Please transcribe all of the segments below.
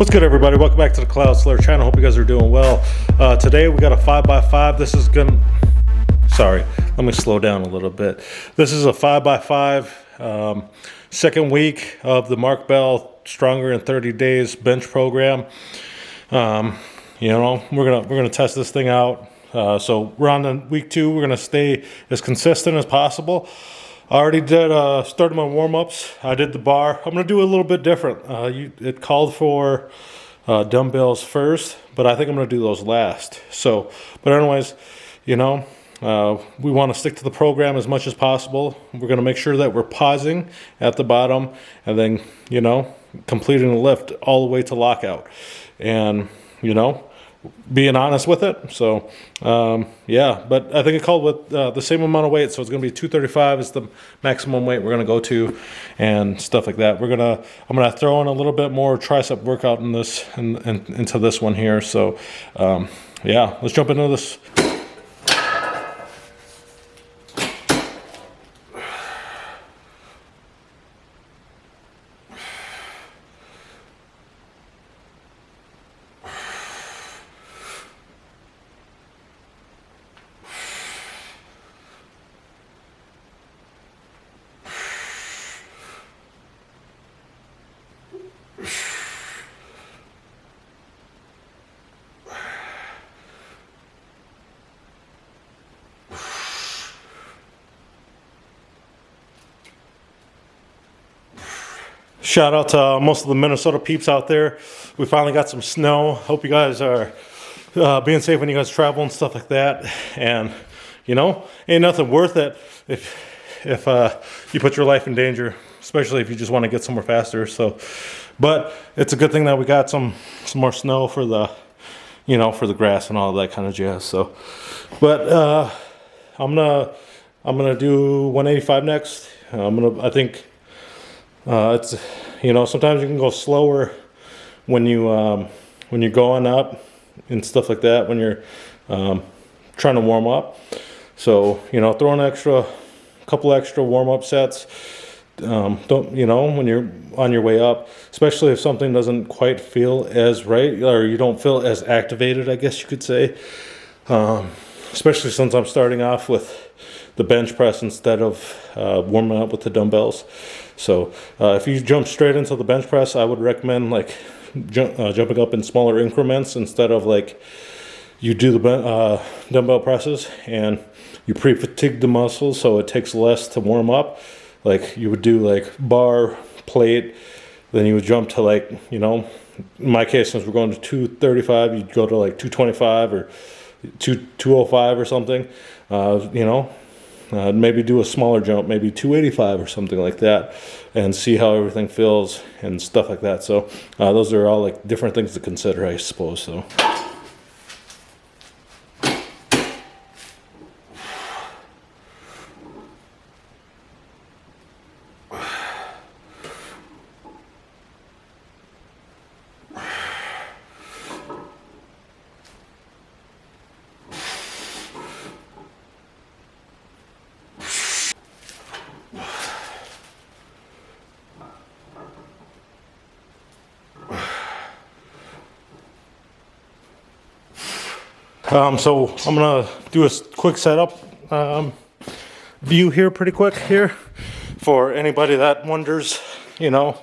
What's good, everybody? Welcome back to the CloudSlayer channel. Hope you guys are doing well. Today we got a 5x5. This is gonna, sorry, let me slow down a little bit. This is a 5x5, second week of the Mark Bell Stronger in 30 Days bench program. You know, we're gonna test this thing out. So we're on the week 2. We're gonna stay as consistent as possible. I already did started my warm-ups. I did the bar. I'm gonna do a little bit different. It called for dumbbells first, but I think I'm gonna do those last. So, but anyways, you know, we want to stick to the program as much as possible. We're gonna make sure that we're pausing at the bottom and then, you know, completing the lift all the way to lockout, and you know, being honest with it. So yeah, but I think it called with the same amount of weight, so it's going to be 235 is the maximum weight we're going to go to and stuff like that. I'm gonna throw in a little bit more tricep workout in this and into this one here. So yeah, let's jump into this. Shout out to most of the Minnesota peeps out there. We finally got some snow. Hope you guys are being safe when you guys travel and stuff like that. And you know, ain't nothing worth it if you put your life in danger, especially if you just want to get somewhere faster. So, but it's a good thing that we got some more snow for the, you know, for the grass and all that kind of jazz. So, but I'm gonna do 185 next. I think. It's, you know, sometimes you can go slower when you're going up and stuff like that when you're trying to warm up. So, you know, throw a couple extra warm-up sets. Don't, you know, when you're on your way up, especially if something doesn't quite feel as right, or you don't feel as activated, I guess you could say. Especially since I'm starting off with the bench press instead of warming up with the dumbbells. So if you jump straight into the bench press, I would recommend like jumping up in smaller increments instead of like you do the dumbbell presses and you pre-fatigue the muscles, so it takes less to warm up. Like you would do like bar, plate, then you would jump to like, you know, in my case, since we're going to 235, you'd go to like 225 or 205 or something, you know. Maybe do a smaller jump, maybe 285 or something like that, and see how everything feels and stuff like that. So those are all like different things to consider, I suppose. So. So I'm gonna do a quick setup view here pretty quick here for anybody that wonders, you know,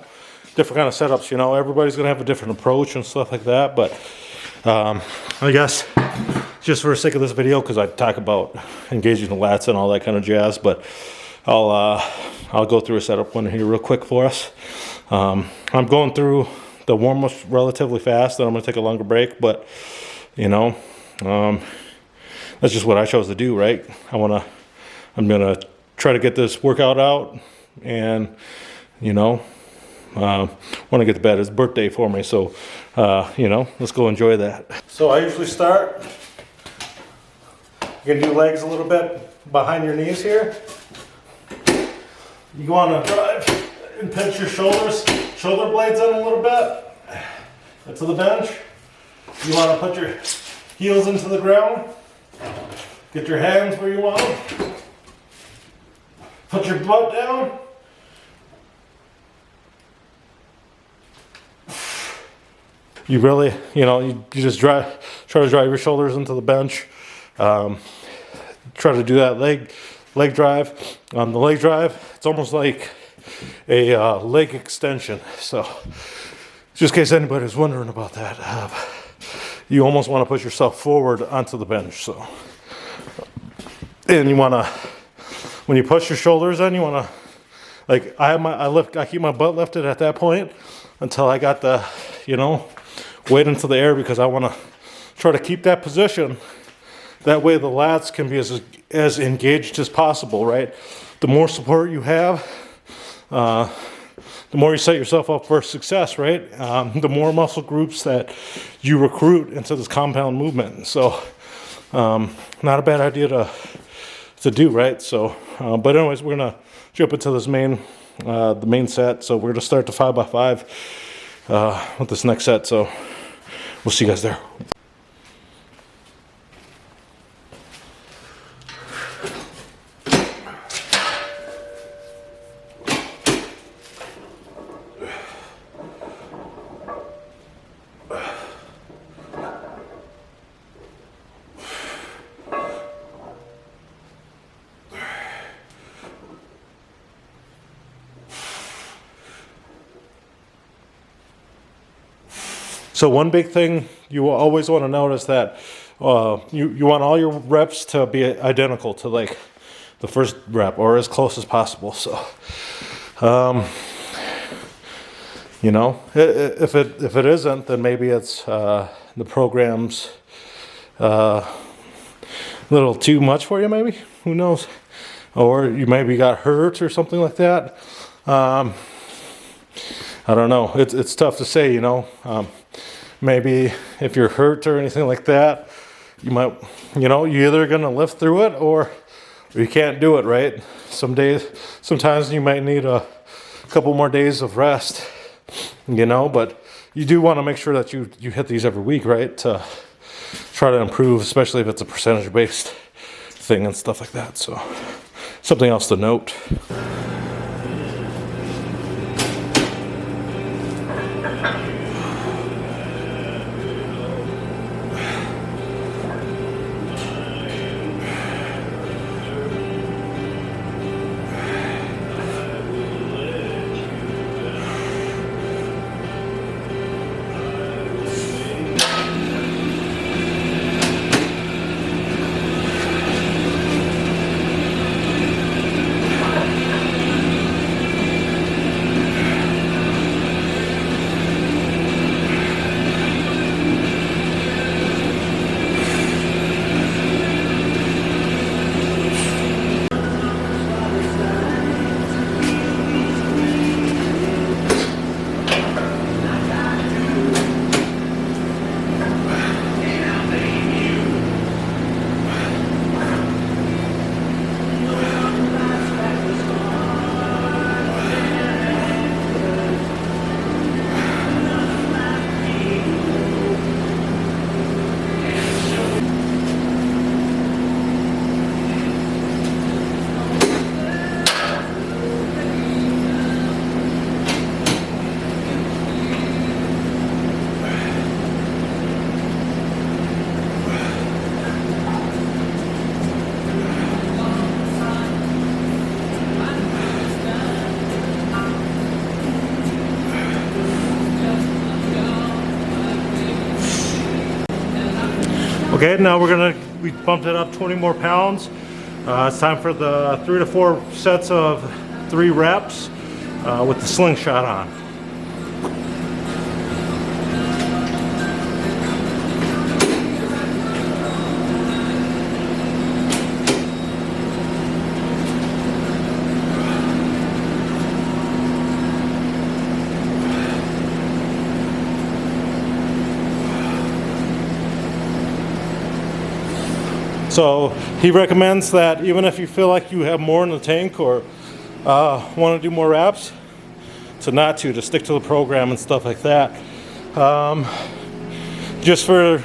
different kind of setups. You know, everybody's gonna have a different approach and stuff like that, but I guess just for the sake of this video, because I talk about engaging the lats and all that kind of jazz, but I'll go through a setup one here real quick for us. I'm going through the warm-ups relatively fast, and I'm gonna take a longer break, but you know, that's just what I chose to do, right? I'm gonna try to get this workout out, and you know, want to get to bed. It's birthday for me, so you know, let's go enjoy that. So I usually start. You're gonna do legs a little bit behind your knees here. You want to drive and pinch your shoulder blades in a little bit to the bench. You want to put your heels into the ground. Get your hands where you want them. Put your butt down. you really, you just try to drive your shoulders into the bench. Try to do that leg drive. On the leg drive, it's almost like a leg extension. So just in case anybody's wondering about that, you almost want to push yourself forward onto the bench. So, and you want to, when you push your shoulders in, you want to, like I keep my butt lifted at that point until I got the, weight into the air, because I want to try to keep that position. That way the lats can be as engaged as possible, right? The more support you have, the more you set yourself up for success, right? The more muscle groups that you recruit into this compound movement. So, not a bad idea to do, right? So, but anyways, we're gonna jump into this the main set. So we're gonna start the 5x5 with this next set. So we'll see you guys there. So one big thing you always want to notice that you want all your reps to be identical to like the first rep, or as close as possible. So, if it isn't, then maybe it's the program's a little too much for you. Maybe, who knows? Or you maybe got hurt or something like that. I don't know. It's tough to say, maybe if you're hurt or anything like that, you might, you're either going to lift through it or you can't do it, right? Sometimes you might need a couple more days of rest, but you do want to make sure that you hit these every week, right? To try to improve, especially if it's a percentage-based thing and stuff like that. So something else to note. Okay, now we bumped it up 20 more pounds. It's time for the 3 to 4 sets of 3 reps with the slingshot on. So he recommends that even if you feel like you have more in the tank or want to do more reps, to stick to the program and stuff like that. Just for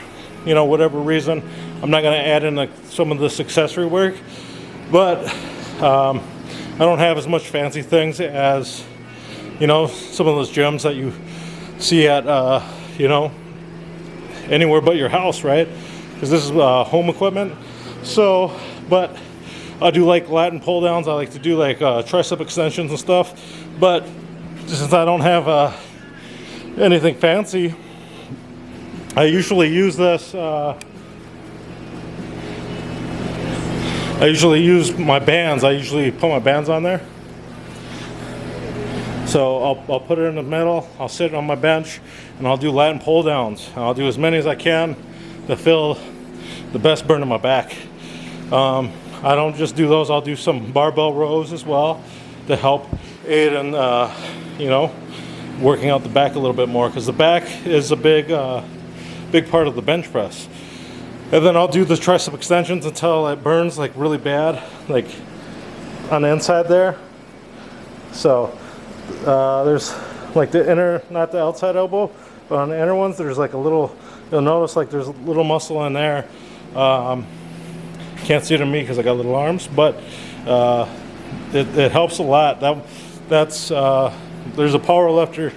whatever reason, I'm not going to add in some of this accessory work, but I don't have as much fancy things as some of those gyms that you see at anywhere but your house, right? Because this is home equipment. So, but I do like Latin pull downs. I like to do like tricep extensions and stuff. But since I don't have anything fancy, I usually use this. I usually use my bands. I usually put my bands on there. So I'll put it in the middle. I'll sit on my bench and I'll do Latin pull downs. I'll do as many as I can to feel the best burn in my back. I don't just do those. I'll do some barbell rows as well to help aid in, you know, working out the back a little bit more, because the back is a big part of the bench press. And then I'll do the tricep extensions until it burns like really bad, like on the inside there. So there's like the inner, not the outside elbow, but on the inner ones there's like a little, you'll notice like there's a little muscle in there. Can't see it on me because I got little arms, but it helps a lot. That's there's a power lifter,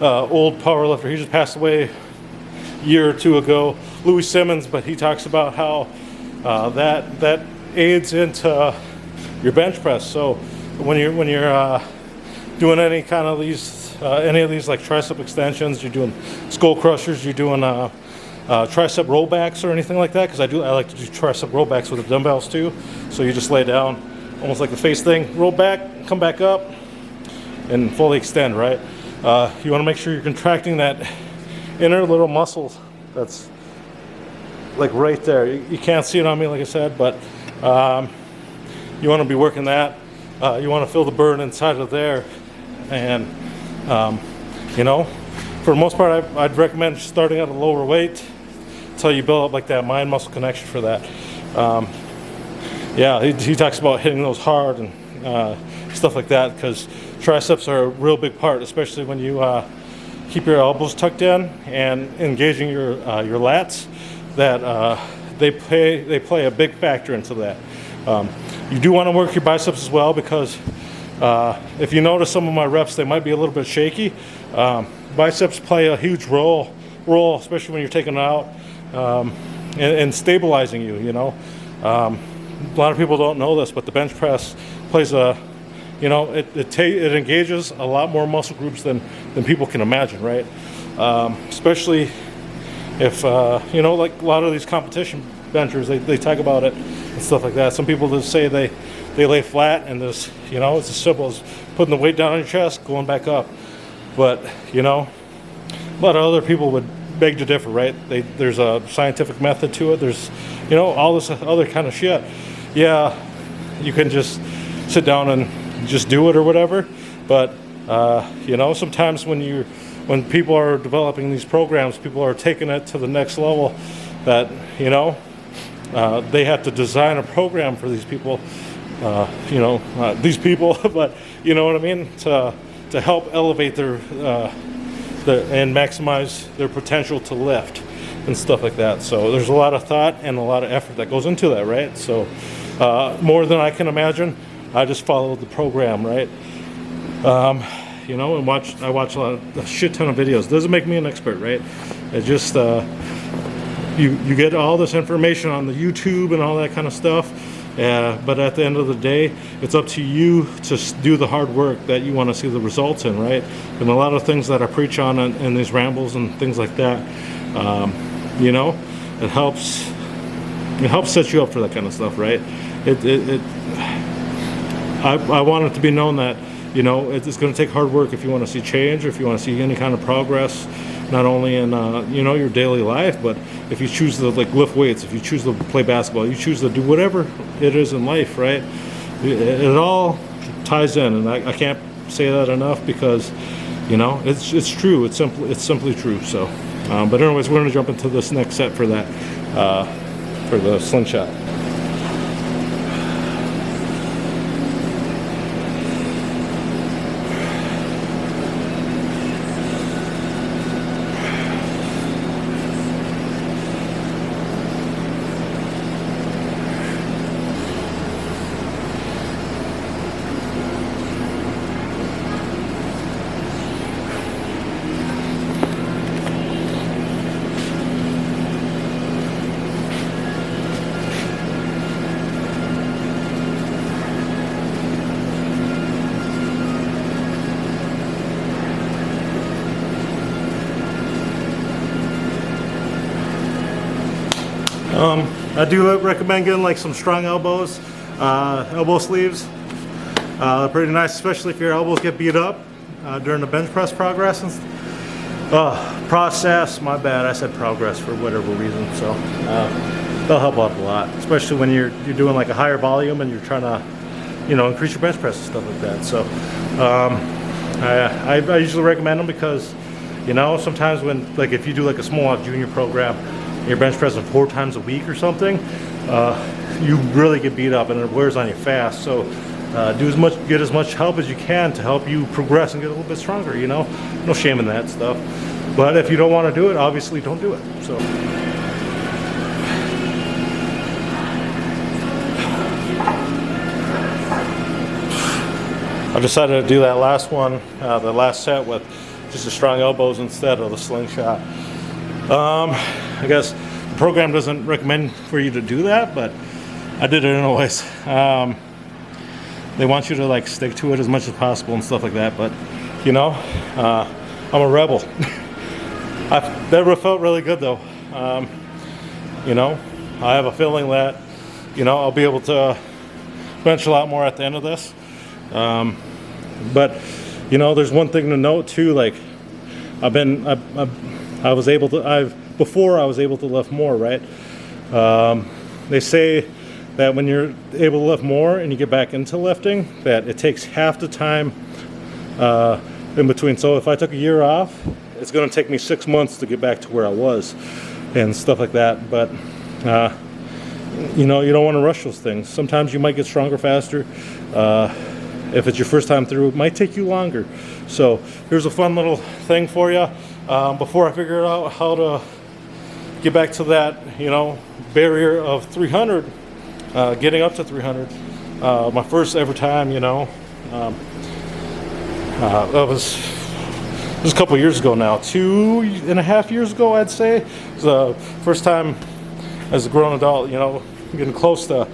old power lifter. He just passed away a year or two ago, Louis Simmons, but he talks about how that aids into your bench press. So when you're doing any kind of these any of these like tricep extensions, you're doing skull crushers, you're doing tricep rollbacks or anything like that, because I like to do tricep rollbacks with the dumbbells too. So you just lay down almost like the face thing, roll back, come back up, and fully extend, right? You want to make sure you're contracting that inner little muscle that's like right there. You can't see it on me, like I said, but you want to be working that. You want to feel the burn inside of there, and you know, for the most part, I'd recommend starting at a lower weight until you build up like that mind muscle connection for that. Yeah, he talks about hitting those hard and stuff like that, because triceps are a real big part, especially when you keep your elbows tucked in and engaging your lats. That they play a big factor into that. You do want to work your biceps as well, because if you notice some of my reps, they might be a little bit shaky. Biceps play a huge role, especially when you're taking it out and stabilizing you. You know, a lot of people don't know this, but the bench press plays a, you know, it engages a lot more muscle groups than people can imagine, right? Especially if you know, like a lot of these competition benchers, they talk about it and stuff like that. Some people just say they lay flat, and this, you know, it's as simple as putting the weight down on your chest, going back up. But you know, a lot of other people would beg to differ, right? There's a scientific method to it. There's, you know, all this other kind of shit. Yeah, you can just sit down and just do it or whatever. But you know, sometimes when people are developing these programs, people are taking it to the next level. That, you know, they have to design a program for these people. You know, these people, but you know what I mean, to help elevate their and maximize their potential to lift and stuff like that. So there's a lot of thought and a lot of effort that goes into that, right? So more than I can imagine, I just followed the program, right? You know, and I watch a shit ton of videos. Doesn't make me an expert, right? It just you get all this information on the YouTube and all that kind of stuff. But at the end of the day, it's up to you to do the hard work that you want to see the results in, right? And a lot of things that I preach on in these rambles and things like that, you know, it helps set you up for that kind of stuff, right? I want it to be known that, you know, it's going to take hard work if you want to see change, or if you want to see any kind of progress, not only in you know, your daily life, but if you choose to like lift weights, if you choose to play basketball, you choose to do whatever it is in life, right? It all ties in, and I can't say that enough, because, you know, it's true. It's simply true. So, but anyways, we're going to jump into this next set for that for the slingshot. I do recommend getting like some strong elbows, elbow sleeves. They're pretty nice, especially if your elbows get beat up during the bench press process. My bad, I said progress for whatever reason. So they'll help out a lot, especially when you're doing like a higher volume and you're trying to, you know, increase your bench press and stuff like that. So I usually recommend them because, you know, sometimes when, like, if you do like a small junior program, you're bench pressing 4 times a week or something, you really get beat up and it wears on you fast. So get as much help as you can to help you progress and get a little bit stronger, you know? No shame in that stuff. But if you don't want to do it, obviously don't do it. So. I decided to do that last one, the last set with just the strong elbows instead of the slingshot. I guess the program doesn't recommend for you to do that, but I did it anyways. They want you to like stick to it as much as possible and stuff like that, but you know, I'm a rebel. That felt really good though. You know, I have a feeling that, you know, I'll be able to bench a lot more at the end of this. But you know, there's one thing to note too, like before I was able to lift more, right? They say that when you're able to lift more and you get back into lifting, that it takes half the time in between. So if I took a year off, it's going to take me 6 months to get back to where I was and stuff like that. But you know, you don't want to rush those things. Sometimes you might get stronger faster. If it's your first time through, it might take you longer. So here's a fun little thing for you. Before I figured out how to get back to that, you know, barrier of 300, getting up to 300, my first ever time, you know, that was a couple years ago now, 2.5 years ago, I'd say. It was the first time as a grown adult, you know, getting close to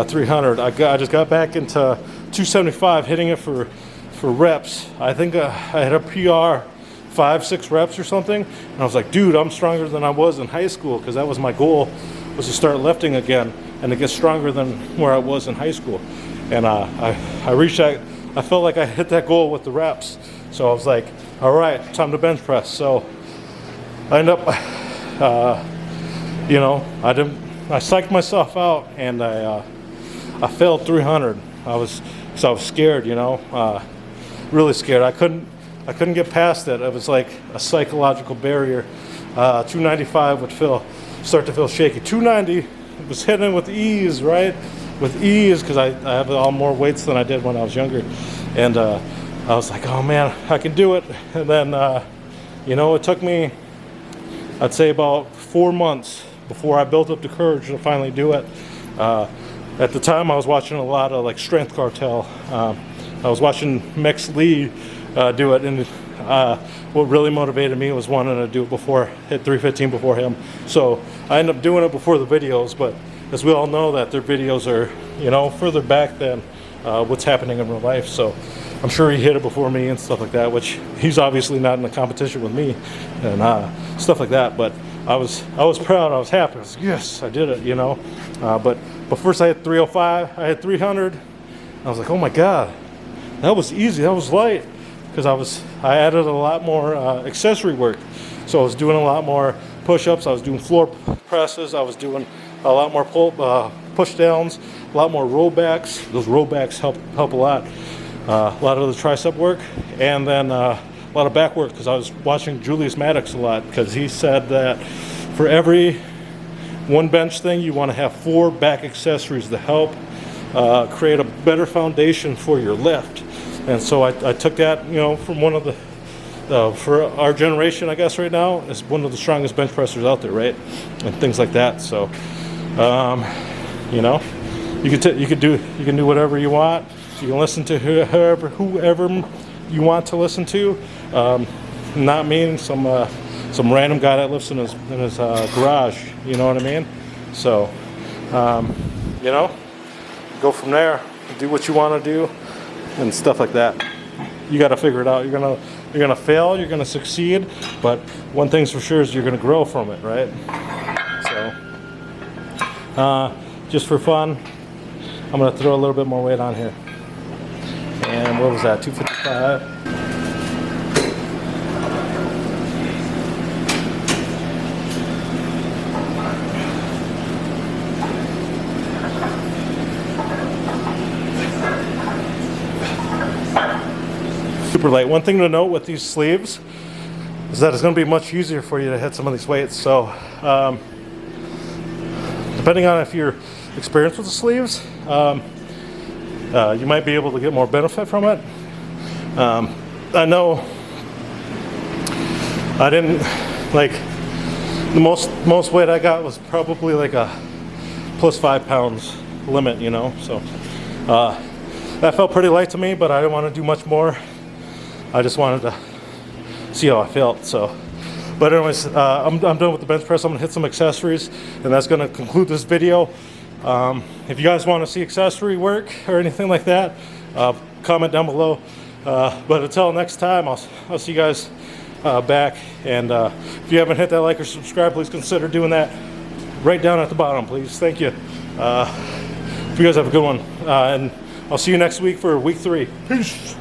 300. I just got back into 275, hitting it for reps. I think I had a PR 5-6 reps or something, and I was like, dude, I'm stronger than I was in high school, because that was my goal, was to start lifting again and to get stronger than where I was in high school. And I reached that. I felt like I hit that goal with the reps, so I was like, all right, time to bench press. So I ended up you know, I psyched myself out, and I failed 300. I was scared, you know, really scared. I couldn't get past it. It was like a psychological barrier. 295 would start to feel shaky. 290 was hitting with ease, right? With ease, because I have all more weights than I did when I was younger. And I was like, oh man, I can do it. And then, you know, it took me, I'd say about 4 months before I built up the courage to finally do it. At the time, I was watching a lot of like Strength Cartel. I was watching Max Lee do it, and what really motivated me was wanting to do it hit 315 before him. So I ended up doing it before the videos, but as we all know that their videos are, you know, further back than what's happening in real life. So I'm sure he hit it before me and stuff like that, which he's obviously not in a competition with me and stuff like that. But I was proud. I was happy. I was like, yes, I did it, you know. But first I had 305. I had 300. I was like, oh my God, that was easy. That was light, because I added a lot more accessory work. So I was doing a lot more push-ups. I was doing floor presses. I was doing a lot more push downs, a lot more rollbacks. Those rollbacks help a lot. A lot of the tricep work, and then a lot of back work, because I was watching Julius Maddox a lot, because he said that for every one bench thing, you want to have 4 back accessories to help create a better foundation for your lift. And so I took that, you know, from one of the, for our generation, I guess right now, is one of the strongest bench pressers out there, right? And things like that. So, you know, you can do whatever you want. You can listen to whoever you want to listen to. Not me, some random guy that lives in his garage. You know what I mean? So, you know, go from there. Do what you want to do and stuff like that. You got to figure it out. You're gonna fail. You're gonna succeed. But one thing's for sure is you're gonna grow from it, right? So. Just for fun, I'm gonna throw a little bit more weight on here. And what was that, 255? Super light. One thing to note with these sleeves is that it's going to be much easier for you to hit some of these weights. So depending on if you're experienced with the sleeves, you might be able to get more benefit from it. I know I didn't, like, the most weight I got was probably like a plus 5 pounds limit, you know. So that felt pretty light to me, but I didn't want to do much more. I just wanted to see how I felt. So, but anyways, I'm done with the bench press. I'm gonna hit some accessories, and that's gonna conclude this video. If you guys want to see accessory work or anything like that, comment down below. But until next time, I'll see you guys back. And if you haven't hit that like or subscribe, please consider doing that right down at the bottom, please. Thank you. You guys have a good one, and I'll see you next week for week 3. Peace.